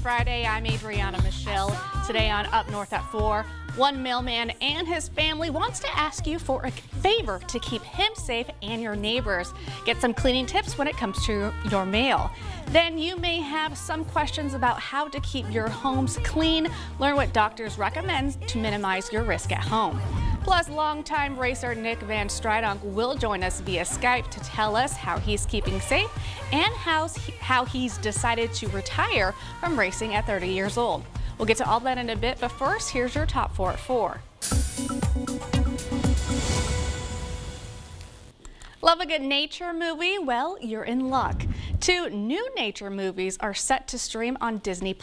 Friday. I'm Adriana Michelle. Today on Up North at 4, one mailman and his family wants to ask you for a favor to keep him safe and your neighbors. Get some cleaning tips when it comes to your mail. Then you may have some questions about how to keep your homes clean. Learn what doctors recommend to minimize your risk at home. Plus, longtime racer Nick Van Stridonk will join us via Skype to tell us how he's keeping safe and how he's decided to retire from racing at 30 years old. We'll get to all that in a bit, but first, here's your top 4 at 4. Love a good nature movie? Well, you're in luck. 2 new nature movies are set to stream on Disney+.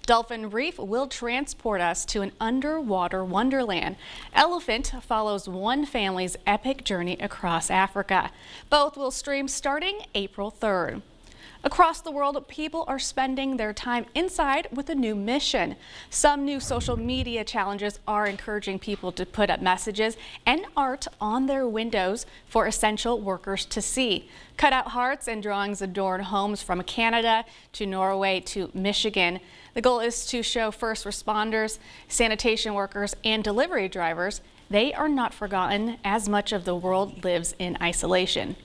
Dolphin Reef will transport us to an underwater wonderland. Elephant follows one family's epic journey across Africa. Both will stream starting April 3rd. Across the world, people are spending their time inside with a new mission. Some new social media challenges are encouraging people to put up messages and art on their windows for essential workers to see. Cutout hearts and drawings adorn homes from Canada to Norway to Michigan. The goal is to show first responders, sanitation workers, and delivery drivers they are not forgotten as much of the world lives in isolation.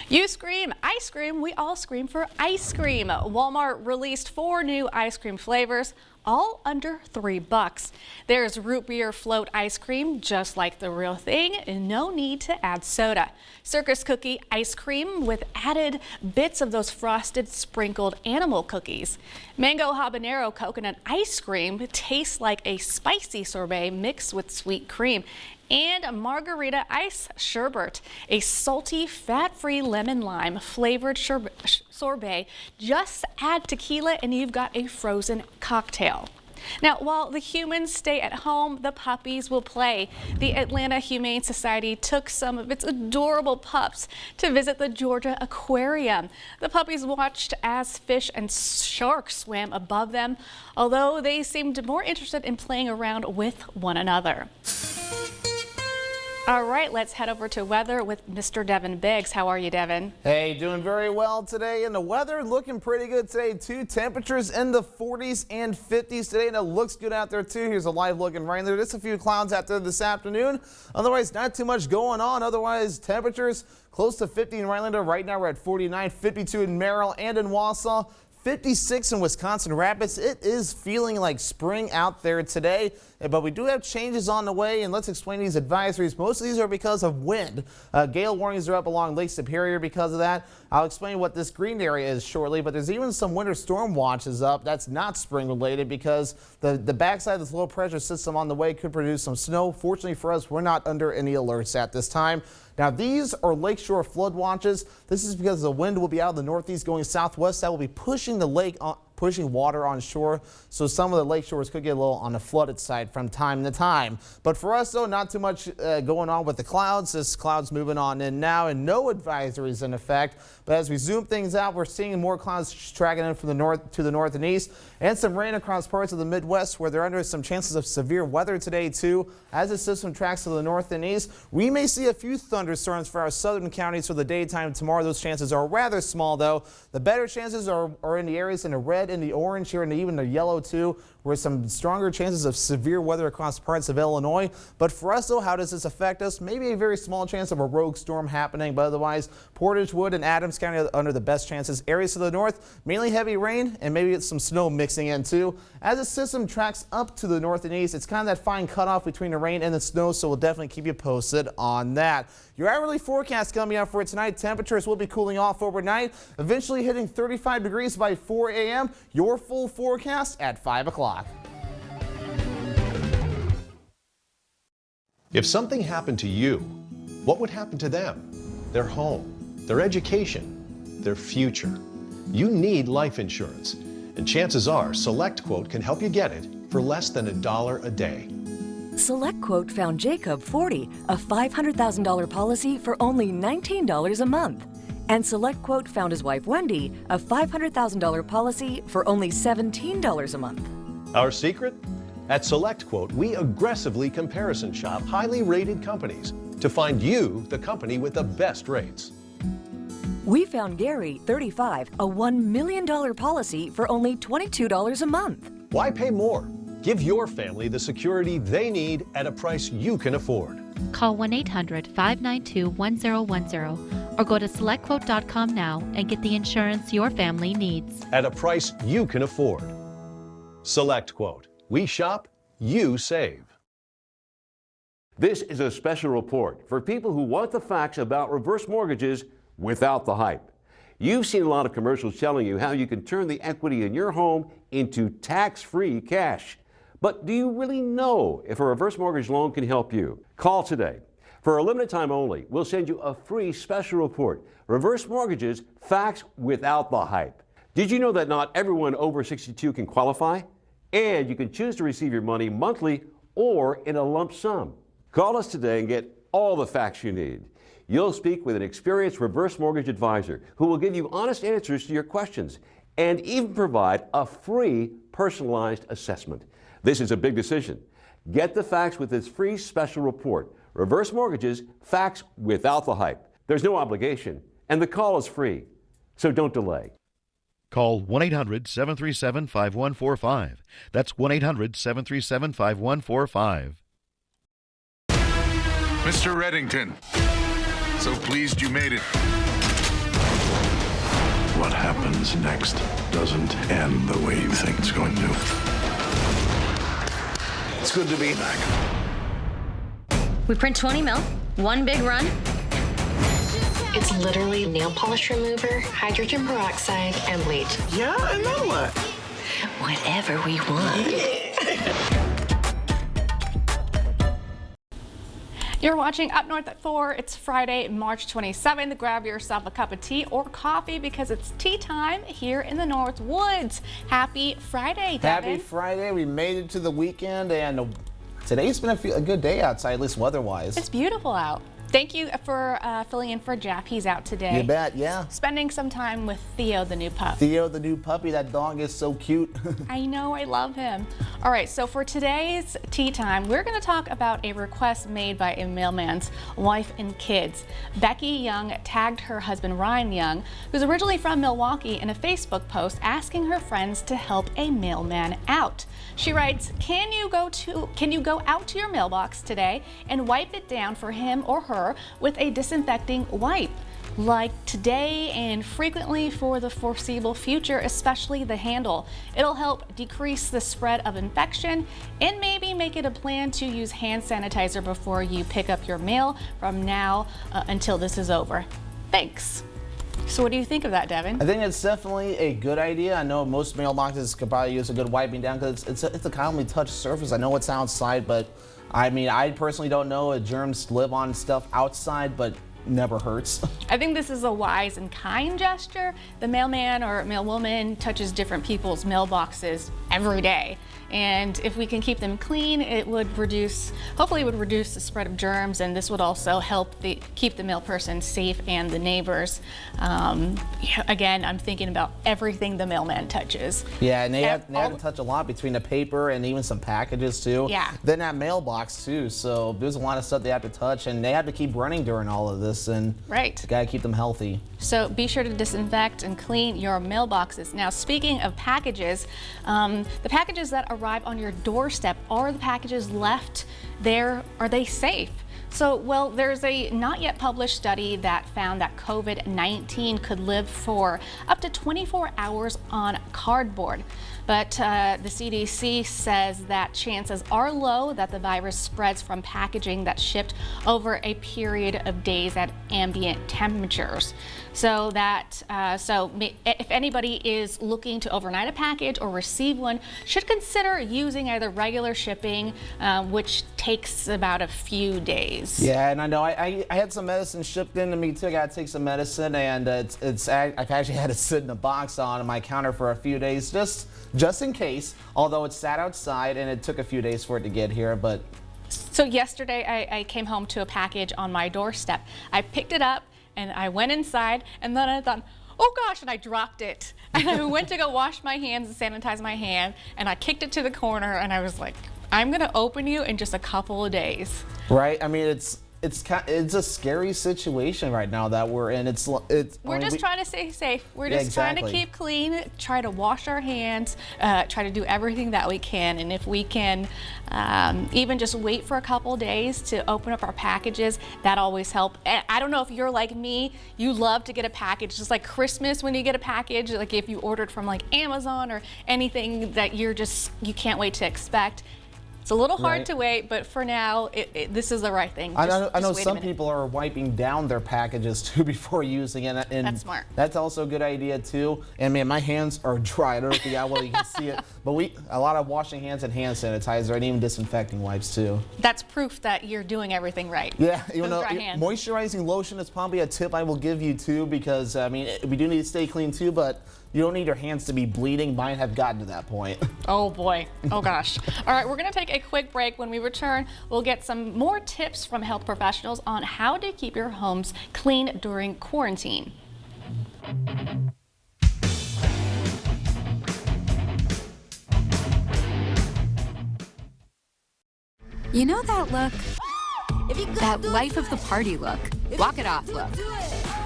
You scream ice cream, we all scream for ice cream. Walmart released 4 new ice cream flavors, all under $3. There's root beer float ice cream, just like the real thing, and no need to add soda. Circus cookie ice cream with added bits of those frosted sprinkled animal cookies. Mango habanero coconut ice cream tastes like a spicy sorbet mixed with sweet cream. And margarita ice sherbet, a salty, fat-free lemon lime flavored sorbet. Just add tequila and you've got a frozen cocktail. Now, while the humans stay at home, the puppies will play. The Atlanta Humane Society took some of its adorable pups to visit the Georgia Aquarium. The puppies watched as fish and sharks swam above them, although they seemed more interested in playing around with one another. All right, let's head over to weather with Mr. Devin Biggs. How are you, Devin? Hey, doing very well today, and the weather looking pretty good today too. Temperatures in the 40s and 50s today, and it looks good out there too. Here's a live look in rain. There's just a few clouds out there this afternoon. Otherwise, not too much going on. Otherwise, temperatures close to 50 in Rhinelander. Right now, we're at 49, 52 in Merrill and in Wausau. 56 in Wisconsin Rapids. It is feeling like spring out there today, but we do have changes on the way, and let's explain these advisories. Most of these are because of wind. Gale warnings are up along Lake Superior because of that. I'll explain what this green area is shortly, but there's even some winter storm watches up. That's not spring related because the backside of this low pressure system on the way could produce some snow. Fortunately for us, we're not under any alerts at this time. Now, these are lakeshore flood watches. This is because the wind will be out of the northeast going southwest. That will be pushing the lake pushing water on shore, so some of the lake shores could get a little on the flooded side from time to time. But for us, though, not too much going on with the clouds. This cloud's moving on in now, and no advisories in effect. But as we zoom things out, we're seeing more clouds tracking in from the north to the north and east, and some rain across parts of the Midwest where they're under some chances of severe weather today, too. As the system tracks to the north and east, we may see a few thunderstorms for our southern counties for the daytime tomorrow. Those chances are rather small, though. The better chances are in the areas in the red and the orange here, and even the yellow too, where some stronger chances of severe weather across parts of Illinois. But for us, though, how does this affect us? Maybe a very small chance of a rogue storm happening, but otherwise Portage, Wood, and Adams County are under the best chances. Areas to the north, mainly heavy rain and maybe some snow mixing in too. As the system tracks up to the north and east, it's kind of that fine cutoff between the rain and the snow, so we'll definitely keep you posted on that. Your hourly forecast coming up for tonight. Temperatures will be cooling off overnight, eventually hitting 35 degrees by 4 a.m. Your full forecast at 5 o'clock. If something happened to you, what would happen to them? Their home, their education, their future. You need life insurance, and chances are SelectQuote can help you get it for less than $1 a day. SelectQuote found Jacob 40, a $500,000 policy for only $19 a month. And SelectQuote found his wife Wendy a $500,000 policy for only $17 a month. Our secret? At SelectQuote, we aggressively comparison shop highly rated companies to find you the company with the best rates. We found Gary, 35, a $1 million policy for only $22 a month. Why pay more? Give your family the security they need at a price you can afford. Call 1-800-592-1010 or go to selectquote.com now and get the insurance your family needs. At a price you can afford. Select Quote. We shop, you save. This is a special report for people who want the facts about reverse mortgages without the hype. You've seen a lot of commercials telling you how you can turn the equity in your home into tax-free cash. But do you really know if a reverse mortgage loan can help you? Call today. For a limited time only, we'll send you a free special report, Reverse Mortgages, Facts Without the Hype. Did you know that not everyone over 62 can qualify? And you can choose to receive your money monthly or in a lump sum. Call us today and get all the facts you need. You'll speak with an experienced reverse mortgage advisor who will give you honest answers to your questions and even provide a free personalized assessment. This is a big decision. Get the facts with this free special report, Reverse Mortgages, Facts Without the Hype. There's no obligation, and the call is free, so don't delay. Call 1-800-737-5145. That's 1-800-737-5145. Mr. Reddington, so pleased you made it. What happens next doesn't end the way you think it's going to. It's good to be back. We print 20 mil, one big run. It's literally nail polish remover, hydrogen peroxide, and bleach. Yeah, and then what? Whatever we want. You're watching Up North at 4. It's Friday, March 27th. Grab yourself a cup of tea or coffee because it's tea time here in the North Woods. Happy Friday, Devin. Happy Friday. We made it to the weekend, and today's been a good day outside, at least weather-wise. It's beautiful out. Thank you for filling in for Jeff. He's out today. You bet, yeah. Spending some time with Theo, the new pup. Theo, the new puppy. That dog is so cute. I know, I love him. All right, so for today's tea time, we're going to talk about a request made by a mailman's wife and kids. Becky Young tagged her husband Ryan Young, who's originally from Milwaukee, in a Facebook post asking her friends to help a mailman out. She writes, can you go out to your mailbox today and wipe it down for him or her with a disinfecting wipe? Like today and frequently for the foreseeable future, especially the handle. It'll help decrease the spread of infection and maybe make it a plan to use hand sanitizer before you pick up your mail from now until this is over. Thanks. So what do you think of that, Devin? I think it's definitely a good idea. I know most mailboxes could probably use a good wiping down because it's a commonly touched surface. I know it's outside, but I mean, I personally don't know if germs live on stuff outside, but never hurts. I think this is a wise and kind gesture. The mailman or mailwoman touches different people's mailboxes every day. And if we can keep them clean, it would hopefully reduce the spread of germs, and this would also help keep the mail person safe and the neighbors. Again, I'm thinking about everything the mailman touches. Yeah, and they have to touch a lot between the paper and even some packages too. Yeah. Then that mailbox too, so there's a lot of stuff they have to touch, and they have to keep running during all of this, and right. Gotta keep them healthy. So be sure to disinfect and clean your mailboxes. Now, speaking of packages, the packages that arrive on your doorstep, are the packages left there, are they safe? So, well, there's a not yet published study that found that COVID-19 could live for up to 24 hours on cardboard. But the CDC says that chances are low that the virus spreads from packaging that's shipped over a period of days at ambient temperatures. So if anybody is looking to overnight a package or receive one, should consider using either regular shipping, which takes about a few days. Yeah, and I know I had some medicine shipped in to me too. I got to take some medicine, and I've actually had it sit in a box on my counter for a few days, just in case. Although it sat outside, and it took a few days for it to get here, but. So yesterday I came home to a package on my doorstep. I picked it up and I went inside, and then I thought, oh gosh, and I dropped it. And I went to go wash my hands and sanitize my hand, and I kicked it to the corner, and I was like, I'm gonna open you in just a couple of days. Right, I mean, it's it's a scary situation right now that we're in. We're just trying to stay safe. We're just trying to keep clean, try to wash our hands, try to do everything that we can. And if we can even just wait for a couple days to open up our packages, that always helps. I don't know if you're like me, you love to get a package, just like Christmas when you get a package, like if you ordered from like Amazon or anything that you can't wait to expect. It's a little hard to wait, but for now, this is the right thing. I know some people are wiping down their packages too before using it. And that's smart. That's also a good idea too. And man, my hands are dry. I don't know if you can see it, but a lot of washing hands and hand sanitizer and even disinfecting wipes too. That's proof that you're doing everything right. Yeah, even though moisturizing lotion is probably a tip I will give you too, because I mean, we do need to stay clean too, but you don't need your hands to be bleeding. Mine have gotten to that point. Oh boy. Oh gosh. All right, we're going to take a quick break. When we return, we'll get some more tips from health professionals on how to keep your homes clean during quarantine. You know that look? That life of the party look. Walk it off look.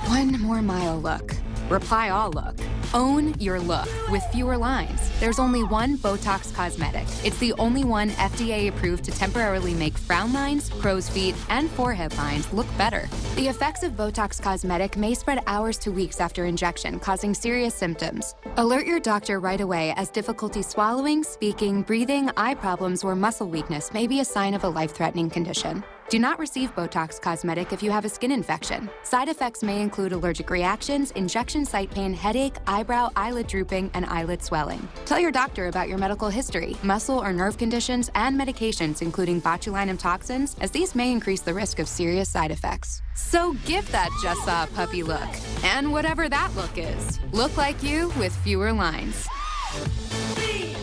1 more mile look. Reply all look. Own your look with fewer lines. There's only one Botox Cosmetic. It's the only one FDA approved to temporarily make frown lines, crow's feet, and forehead lines look better. The effects of Botox Cosmetic may spread hours to weeks after injection, causing serious symptoms. Alert your doctor right away, as difficulty swallowing, speaking, breathing, eye problems, or muscle weakness may be a sign of a life-threatening condition. Do not receive Botox Cosmetic if you have a skin infection. Side effects may include allergic reactions, injection site pain, headache, eyebrow, eyelid drooping, and eyelid swelling. Tell your doctor about your medical history, muscle or nerve conditions, and medications including botulinum toxins, as these may increase the risk of serious side effects. So give that just saw a puppy look. And whatever that look is, look like you with fewer lines.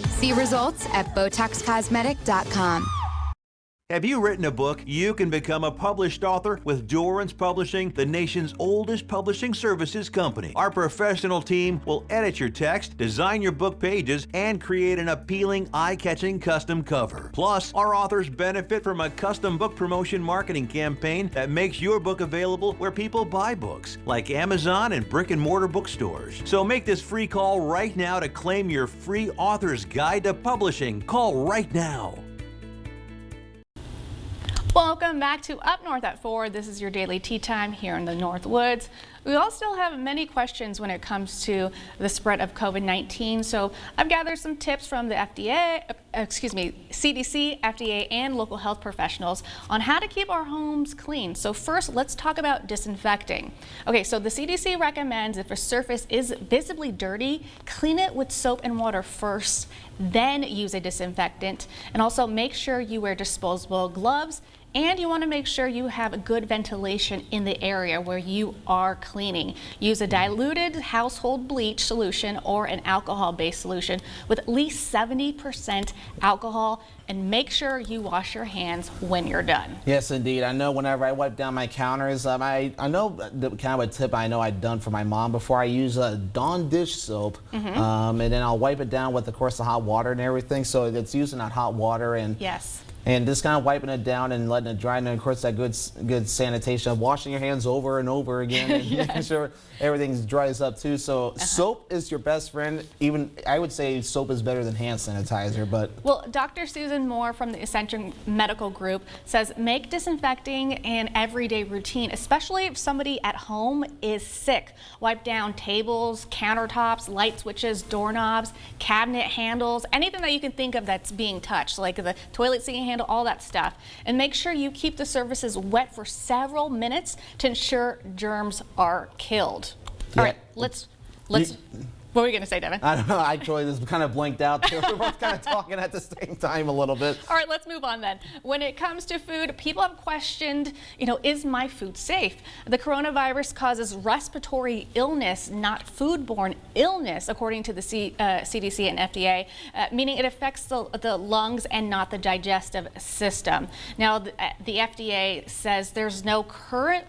See results at BotoxCosmetic.com. Have you written a book? You can become a published author with Dorrance Publishing, the nation's oldest publishing services company. Our professional team will edit your text, design your book pages, and create an appealing, eye-catching custom cover. Plus, our authors benefit from a custom book promotion marketing campaign that makes your book available where people buy books, like Amazon and brick-and-mortar bookstores. So make this free call right now to claim your free author's guide to publishing. Call right now. Welcome back to Up North at 4. This is your daily tea time here in the North Woods. We all still have many questions when it comes to the spread of COVID-19. So I've gathered some tips from the CDC, FDA, and local health professionals on how to keep our homes clean. So first, let's talk about disinfecting. Okay, so the CDC recommends if a surface is visibly dirty, clean it with soap and water first, then use a disinfectant. And also make sure you wear disposable gloves, and you want to make sure you have good ventilation in the area where you are cleaning. Use a diluted household bleach solution or an alcohol-based solution with at least 70% alcohol, and make sure you wash your hands when you're done. Yes, indeed. I know whenever I wipe down my counters, I know the kind of a tip I know I'd done for my mom before. I use Dawn dish soap, and then I'll wipe it down with, of course, the hot water and everything. So it's using that hot water and and just kind of wiping it down and letting it dry, and of course that good sanitation of washing your hands over and over again and making sure everything dries up too. So soap is your best friend. Even I would say soap is better than hand sanitizer. But well, Dr. Susan Moore from the Ascension Medical Group says make disinfecting an everyday routine, especially if somebody at home is sick. Wipe down tables, countertops, light switches, doorknobs, cabinet handles, anything that you can think of that's being touched, like the toilet seat handle, all that stuff. And make sure you keep the surfaces wet for several minutes to ensure germs are killed. All right, let's what were you going to say, Devin? I don't know. I actually just kind of blanked out there. We're both kind of talking at the same time a little bit. All right, let's move on then. When it comes to food, people have questioned, is my food safe? The coronavirus causes respiratory illness, not foodborne illness, according to the CDC and FDA, meaning it affects the lungs and not the digestive system. Now, the FDA says there's no currently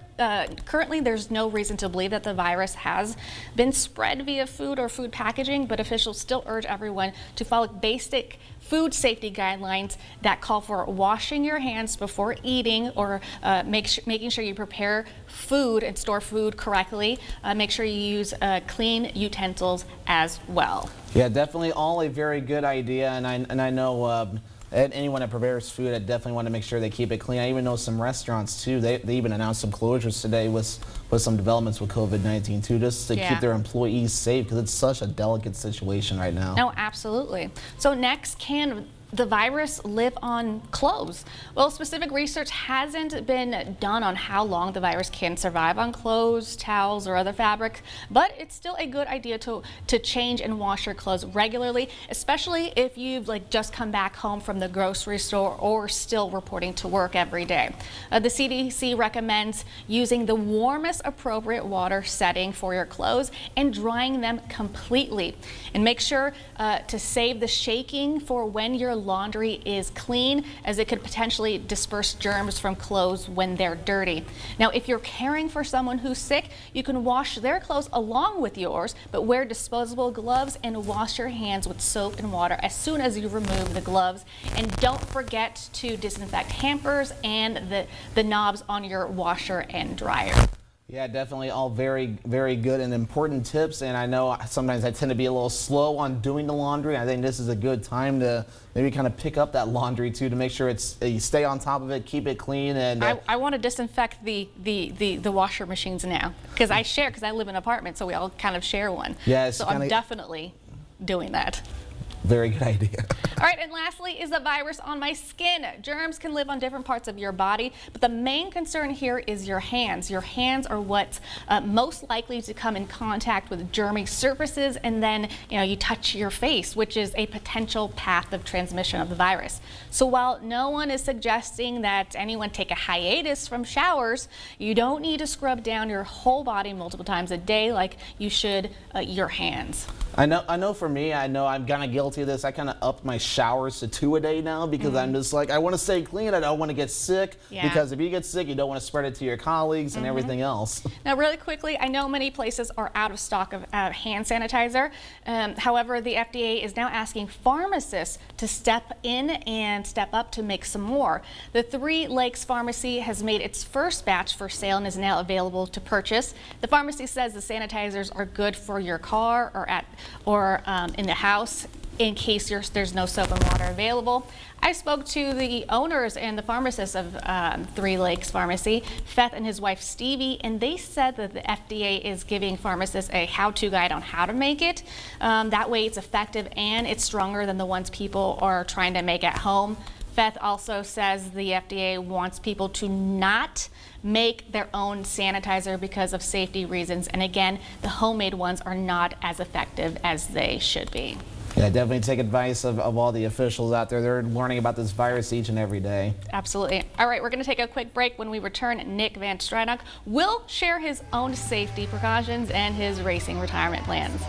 there's no reason to believe that the virus has been spread via food or food packaging, but officials still urge everyone to follow basic food safety guidelines that call for washing your hands before eating, or making sure you prepare food and store food correctly. Make sure you use clean utensils as well. Yeah, definitely all a very good idea, and I know anyone that prepares food, I definitely want to make sure they keep it clean. I even know some restaurants too, they even announced some closures today with some developments with COVID-19 too, just to keep their employees safe, because it's such a delicate situation right now. No, absolutely. So next, can the virus live on clothes? Well, specific research hasn't been done on how long the virus can survive on clothes, towels, or other fabrics, but it's still a good idea to change and wash your clothes regularly, especially if you've just come back home from the grocery store or still reporting to work every day. The CDC recommends using the warmest appropriate water setting for your clothes and drying them completely. And make sure to save the shaking for when your laundry is clean, as it could potentially disperse germs from clothes when they're dirty. Now, if you're caring for someone who's sick, you can wash their clothes along with yours, but wear disposable gloves and wash your hands with soap and water as soon as you remove the gloves. And don't forget to disinfect hampers and the knobs on your washer and dryer. Yeah, definitely all very, very good and important tips. And I know sometimes I tend to be a little slow on doing the laundry. I think this is a good time to maybe kind of pick up that laundry too, to make sure you stay on top of it, keep it clean. And I want to disinfect the washer machines now, because I live in an apartment, so we all kind of share one. Yeah, so I'm definitely doing that. Very good idea. All right, and lastly is the virus on my skin. Germs can live on different parts of your body, but the main concern here is your hands. Your hands are what's most likely to come in contact with germy surfaces, and then you touch your face, which is a potential path of transmission of the virus. So while no one is suggesting that anyone take a hiatus from showers, you don't need to scrub down your whole body multiple times a day like you should your hands. I know for me, I'm kind of guilty of this. I kind of upped my showers to 2 a day now, because I'm just like, I want to stay clean. I don't want to get sick, because if you get sick, you don't want to spread it to your colleagues and everything else. Now, really quickly, I know many places are out of stock of hand sanitizer. However, the FDA is now asking pharmacists to step in and step up to make some more. The Three Lakes Pharmacy has made its first batch for sale and is now available to purchase. The pharmacy says the sanitizers are good for your car or in the house in case there's no soap and water available. I spoke to the owners and the pharmacists of Three Lakes Pharmacy, Feth and his wife Stevie, and they said that the FDA is giving pharmacists a how-to guide on how to make it. That way it's effective and it's stronger than the ones people are trying to make at home. Feth also says the FDA wants people to not make their own sanitizer because of safety reasons. And again, the homemade ones are not as effective as they should be. Yeah, definitely take advice of all the officials out there. They're learning about this virus each and every day. Absolutely. All right, we're going to take a quick break. When we return, Nick Van Strynock will share his own safety precautions and his racing retirement plans.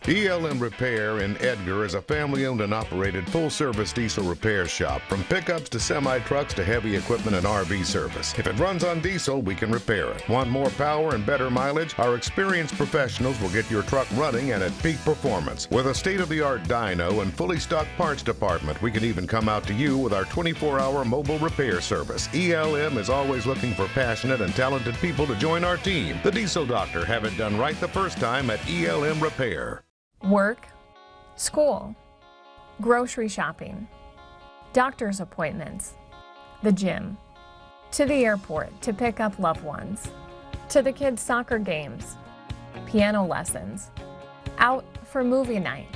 ELM Repair in Edgar is a family-owned and operated full-service diesel repair shop. From pickups to semi-trucks to heavy equipment and RV service. If it runs on diesel, we can repair it. Want more power and better mileage? Our experienced professionals will get your truck running and at peak performance. With a state-of-the-art dyno and fully stocked parts department, we can even come out to you with our 24-hour mobile repair service. ELM is always looking for passionate and talented people to join our team. The Diesel Doctor. Have it done right the first time at ELM Repair. Work, school, grocery shopping, doctor's appointments, the gym, to the airport to pick up loved ones, to the kids' soccer games, piano lessons, out for movie night,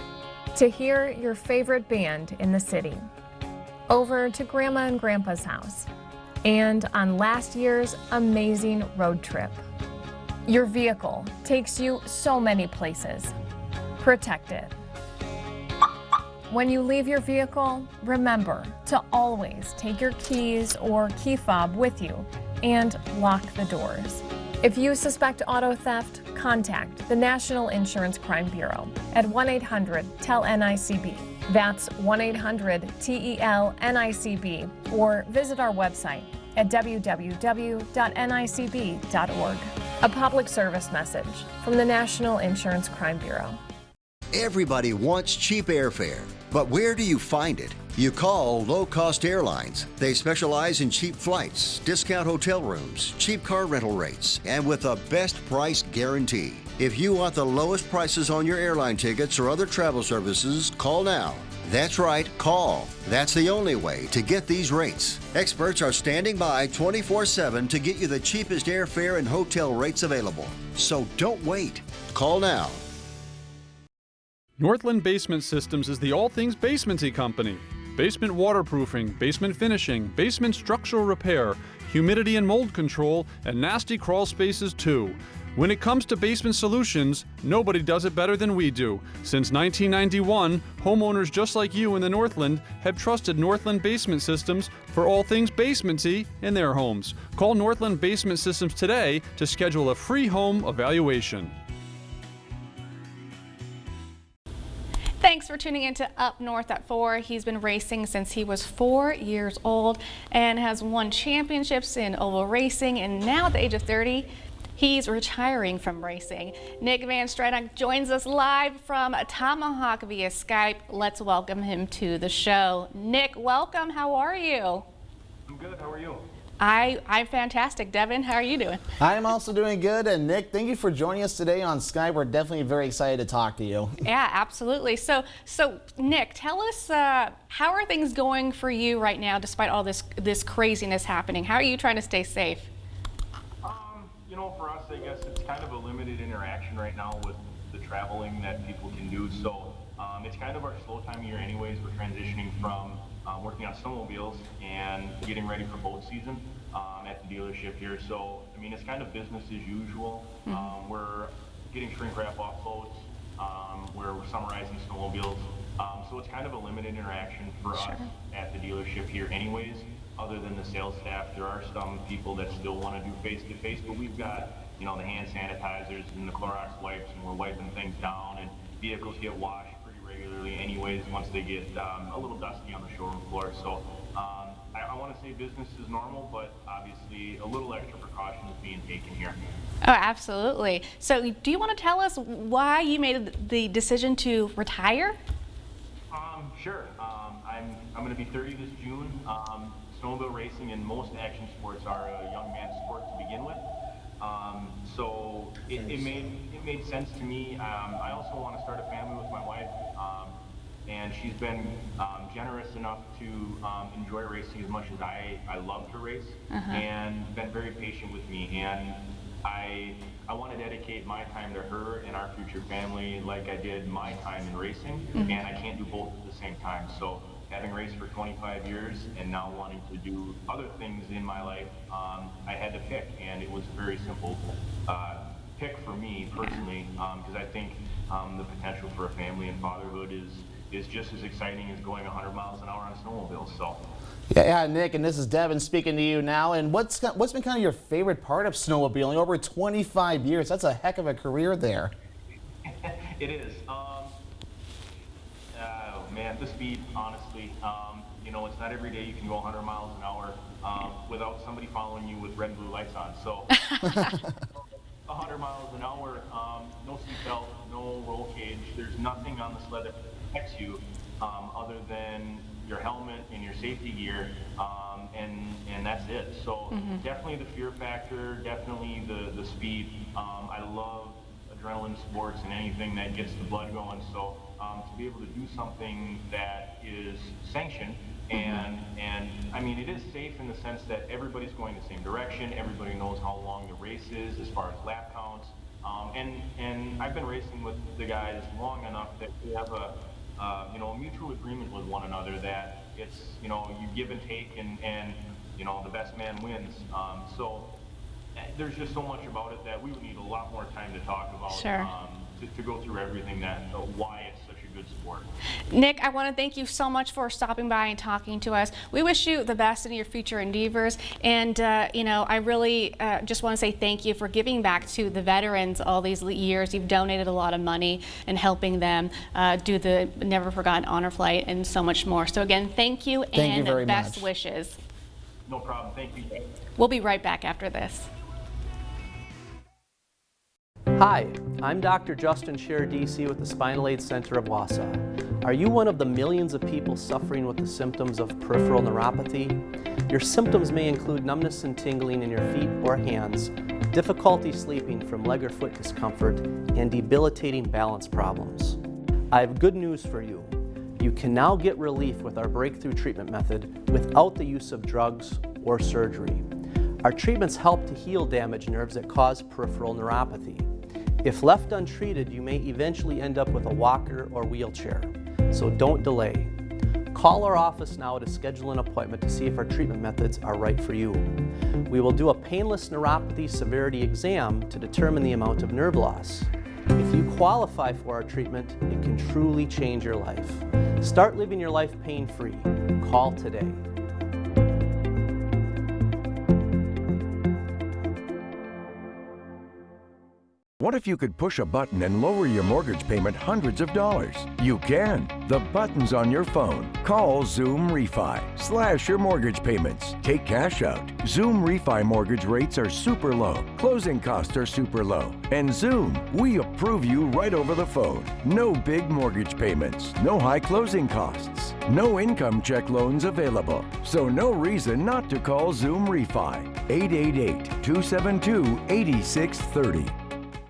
to hear your favorite band in the city, over to Grandma and Grandpa's house, and on last year's amazing road trip. Your vehicle takes you so many places. Protect it. When you leave your vehicle, remember to always take your keys or key fob with you and lock the doors. If you suspect auto theft, contact the National Insurance Crime Bureau at 1-800-TEL-NICB. That's 1-800-TEL-NICB, or visit our website at www.nicb.org. A public service message from the National Insurance Crime Bureau. Everybody wants cheap airfare, but where do you find it? You call Low Cost Airlines. They specialize in cheap flights, discount hotel rooms, cheap car rental rates, and with a best price guarantee. If you want the lowest prices on your airline tickets or other travel services, call now. That's right, call. That's the only way to get these rates. Experts are standing by 24/7 to get you the cheapest airfare and hotel rates available. So don't wait. Call now. Northland Basement Systems is the all things basementy company. Basement waterproofing, basement finishing, basement structural repair, humidity and mold control, and nasty crawl spaces too. When it comes to basement solutions, nobody does it better than we do. Since 1991, homeowners just like you in the Northland have trusted Northland Basement Systems for all things basementy in their homes. Call Northland Basement Systems today to schedule a free home evaluation. Thanks for tuning in to Up North at 4. He's been racing since he was 4 years old and has won championships in oval racing, and now at the age of 30, he's retiring from racing. Nick Van Stradok joins us live from Tomahawk via Skype. Let's welcome him to the show. Nick, welcome. How are you? I'm good. How are you? I'm fantastic. Devin, how are you doing? I'm also doing good. And Nick, thank you for joining us today on Skype. We're definitely very excited to talk to you. Yeah, absolutely. So Nick, tell us how are things going for you right now, despite all this craziness happening? How are you trying to stay safe? You know, for us, I guess it's kind of a limited interaction right now with the traveling that people can do. So it's kind of our slow time of year anyways. We're transitioning from working on snowmobiles and getting ready for boat season at the dealership here. So, I mean, it's kind of business as usual. We're getting shrink wrap off boats. We're summarizing snowmobiles. So it's kind of a limited interaction for us at the dealership here anyways. Other than the sales staff, there are some people that still want to do face-to-face, but we've got, you know, the hand sanitizers and the Clorox wipes, and we're wiping things down, and vehicles get washed pretty regularly anyways once they get a little dusty on the showroom floor. So I want to say business is normal, but obviously a little extra precaution is being taken here. Oh, absolutely. So do you want to tell us why you made the decision to retire? Sure. I'm going to be 30 this June. Snowmobile racing and most action sports are a young man's sport to begin with. So it made sense to me. I also want to start a family with my wife, and she's been generous enough to enjoy racing as much as I love to race, and been very patient with me. And I want to dedicate my time to her and our future family like I did my time in racing, and I can't do both at the same time. So having raced for 25 years and now wanting to do other things in my life, I had to pick, and it was a very simple pick for me personally, because I think the potential for a family and fatherhood is just as exciting as going 100 miles an hour on a snowmobile. So. Yeah, Nick, and this is Devin speaking to you now. And what's been kind of your favorite part of snowmobiling over 25 years? That's a heck of a career there. It is. Man, the speed, honestly. You know, it's not every day you can go 100 miles an hour without somebody following you with red and blue lights on. So 100 miles an hour, no seatbelt, no roll cage. There's nothing on the sled that protects you other than your helmet and your safety gear, and that's it. So definitely the fear factor, definitely the speed. I love adrenaline sports and anything that gets the blood going. So to be able to do something that is sanctioned and I mean, it is safe in the sense that everybody's going the same direction. Everybody knows how long the race is as far as lap counts. And I've been racing with the guys long enough that we have a mutual agreement with one another that it's, you give and take, and the best man wins. So there's just so much about it that we would need a lot more time to talk about. Sure. To go through everything why it's such a good sport. Nick, I want to thank you so much for stopping by and talking to us. We wish you the best in your future endeavors, and I really just want to say thank you for giving back to the veterans all these years. You've donated a lot of money and helping them do the Never Forgotten Honor Flight and so much more. So again, thank you, and very best much. wishes. No problem. Thank you. We'll be right back after this. Hi, I'm Dr. Justin Scherer, DC with the Spinal Aid Center of Wausau. Are you one of the millions of people suffering with the symptoms of peripheral neuropathy? Your symptoms may include numbness and tingling in your feet or hands, difficulty sleeping from leg or foot discomfort, and debilitating balance problems. I have good news for you. You can now get relief with our breakthrough treatment method without the use of drugs or surgery. Our treatments help to heal damaged nerves that cause peripheral neuropathy. If left untreated, you may eventually end up with a walker or wheelchair, so don't delay. Call our office now to schedule an appointment to see if our treatment methods are right for you. We will do a painless neuropathy severity exam to determine the amount of nerve loss. If you qualify for our treatment, it can truly change your life. Start living your life pain-free. Call today. What if you could push a button and lower your mortgage payment hundreds of dollars? You can. The button's on your phone. Call Zoom Refi. Slash your mortgage payments. Take cash out. Zoom Refi mortgage rates are super low. Closing costs are super low. And Zoom, we approve you right over the phone. No big mortgage payments. No high closing costs. No income check loans available. So no reason not to call Zoom Refi. 888-272-8630.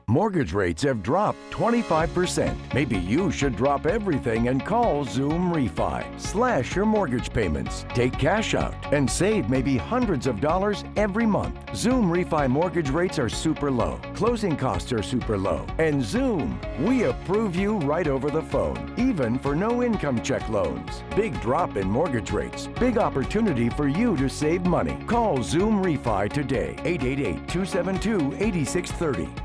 Mortgage rates have dropped 25%. Maybe you should drop everything and call Zoom Refi. Slash your mortgage payments, take cash out, and save maybe hundreds of dollars every month. Zoom Refi mortgage rates are super low. Closing costs are super low. And Zoom, we approve you right over the phone, even for no income check loans. Big drop in mortgage rates. Big opportunity for you to save money. Call Zoom Refi today. 888-272-8630.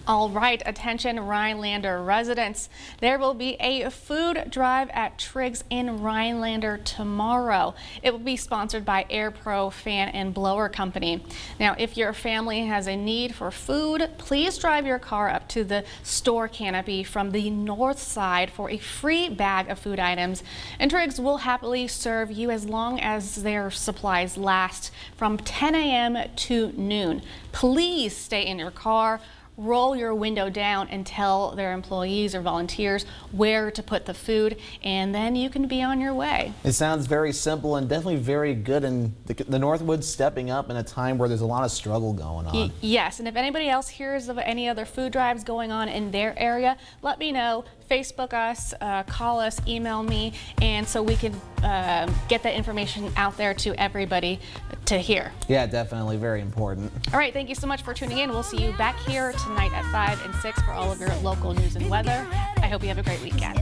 All right, attention Rhinelander residents. There will be a food drive at Triggs in Rhinelander tomorrow. It will be sponsored by Air Pro Fan and Blower Company. Now, if your family has a need for food, please drive your car up to the store canopy from the north side for a free bag of food items. And Triggs will happily serve you as long as their supplies last from 10 a.m. to noon. Please stay in your car. Roll your window down and tell their employees or volunteers where to put the food, and then you can be on your way. It sounds very simple and definitely very good, and the Northwood's stepping up in a time where there's a lot of struggle going on. Yes, and if anybody else hears of any other food drives going on in their area, let me know. Facebook us, call us, email me, and so we can get that information out there to everybody to hear. Yeah, definitely very important. All right, thank you so much for tuning in. We'll see you back here tonight at 5 and 6 for all of your local news and weather. I hope you have a great weekend.